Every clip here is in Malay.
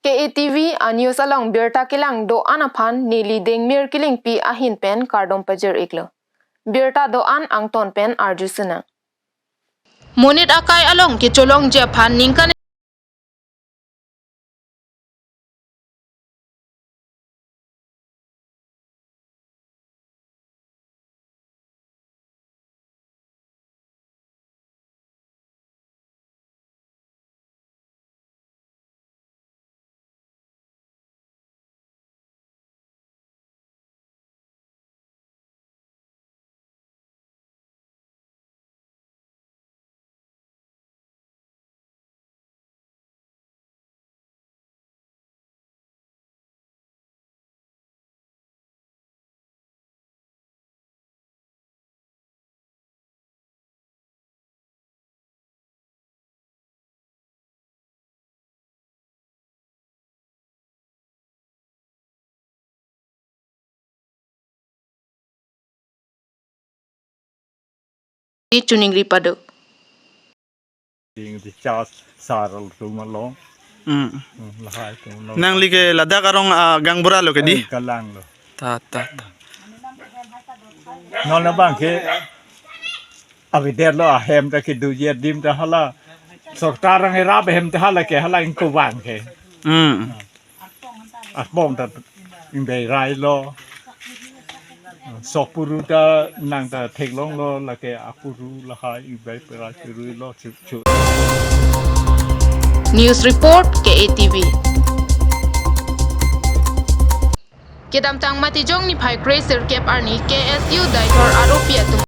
KATV news along birta kilang do anaphan nili dengmir kiling pi ahin pen kardom pajer iklo. Birta do an angton pen arjusuna. Monit akai along kicholong Japan ningkan di tuning ripado. Di cas saral rumah long. Lahai tu. Nang like Ladakh arong gang buralo ke di? Kalang lo. Ta. Non bang ke. Abi der lo hem ta ke du je dim ta hala. Sortarang irab hem ta hala ke hala in kubang ke. Bom ta imbe rai lo. Sopuru ta nang ta teklong lo la ke apuru lahai imbe perai peru lo chu. News report KATV. Kedam tang matijong ni Pai Gracer Kep Arni KSU Daitor Aropia tum.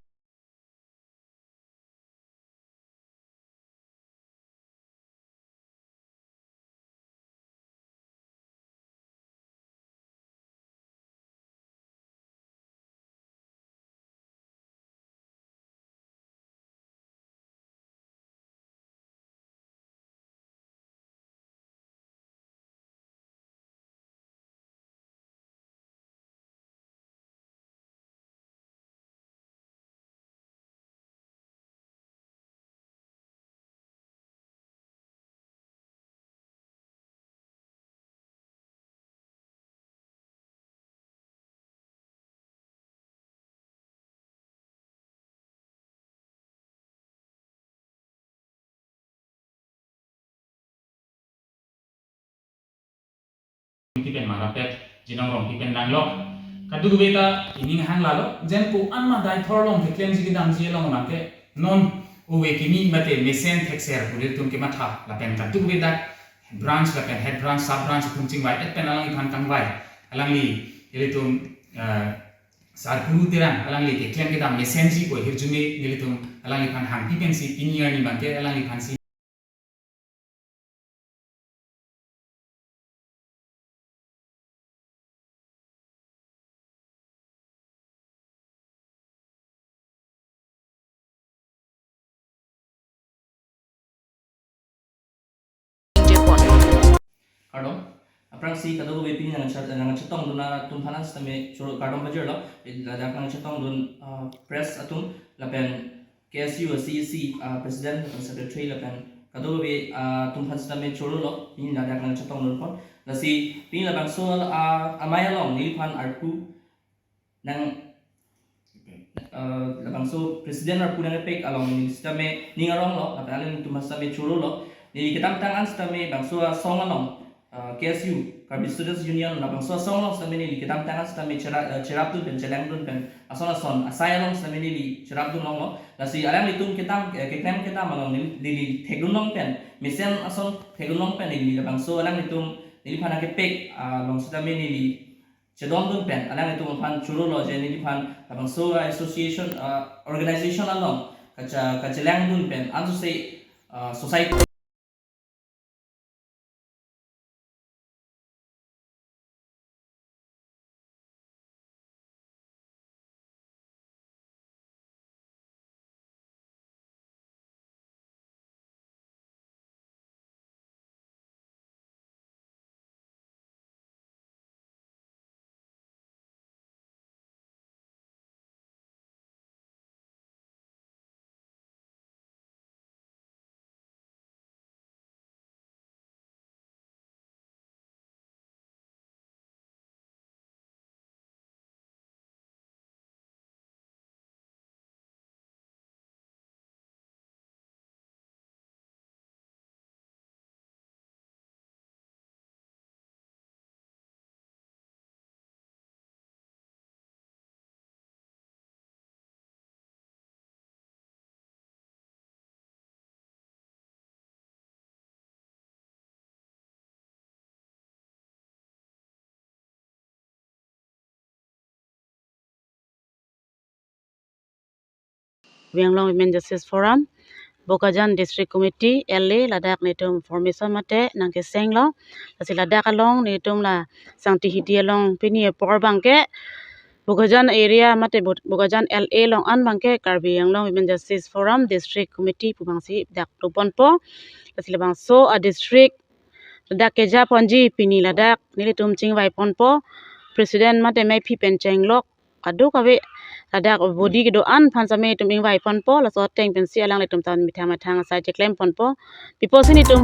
Tipen marapet jinong rong tipen langlok kadu beta ini hang lalo jen ko anma dai thorlong ke klem jigi dam ji long na ke non uwe kini mate mesen thexer kudir tum ke matha la pen kadu beta branch la pen head branch sub branch tum ching bai et pen alang kan kang bai alang li ele tum sar kuru tiran alang li ke klem ke dam mesen ji ko hirjumi ele tum alang li kan hang tipen si ini ni bangke alang li kan si Kardom, aprang si kado be pini nang chatong dun na tum hanas tame churo kardom bajer lo ladak nang chatong dun press atum lapen KSU CEC president and secretary lapen kado be tum hanas tame churo lo pini ladak nang chatong dun pon lasi pini labang so amaya long nilpan arku nang labang so president arku nang pek along ni stame ningarong lo lapen alin tum hanas tame churo lo ni kitam tangan stame bangso song along KSU Karbi Students Union na bangso song long sa minili kitam tangan sa mi cerap tu pen celeng dun pen ason asaya long sa minili cerap dun long lo nasi alang litum kitam kekrem kitam along nili tegun long pen misen ason tegun long pen nili bangso alang litum nili pana ke pek long sa minili cedon dun pen alang litum pan churu lo je nili pan bangso association organization along kaceleng dun pen anso say society Wianglong Women Justice Forum, Bokajan District Committee, LA, Ladakh nitum formation mate nang ke senglo, lasi Ladakh along nitum la sangti hidi along pini por bangke, Bokajan area mate Bokajan LA long an bangke Karbi Wianglong Women Justice Forum District Committee pubangsi dak tupon po, lasi labang so a district Ladakh keja ponji pini Ladakh nilitum ching vai ponpo, President mate mai pi penceng lok, kadu kawe Ladakh body ke doan pansame tum ingwai ponpo la so teng pensi alang le tum tan mitang sai jeklem ponpo pipo sini tum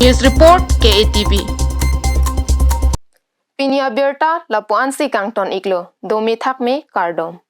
News Report KATV Pinia Berta Lapuan si Kangton Iklo Domi Thak me Kardom